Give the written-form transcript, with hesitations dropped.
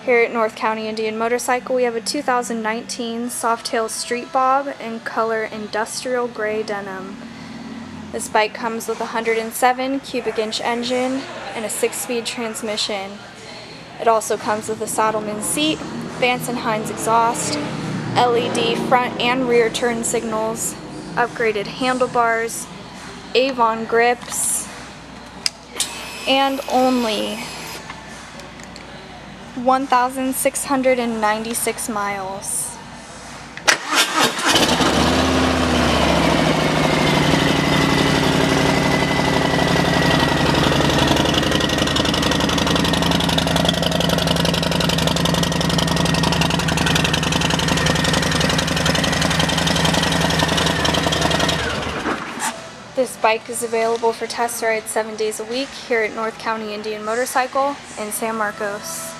Here at North County Indian Motorcycle, we have a 2019 Softail Street Bob in color industrial gray denim. This bike comes with a 107 cubic inch engine and a 6-speed transmission. It also comes with a Saddleman seat, Vance & Hines exhaust, LED front and rear turn signals, upgraded handlebars, Avon grips, and only 1,696 miles. This bike is available for test rides 7 days a week here at North County Indian Motorcycle in San Marcos.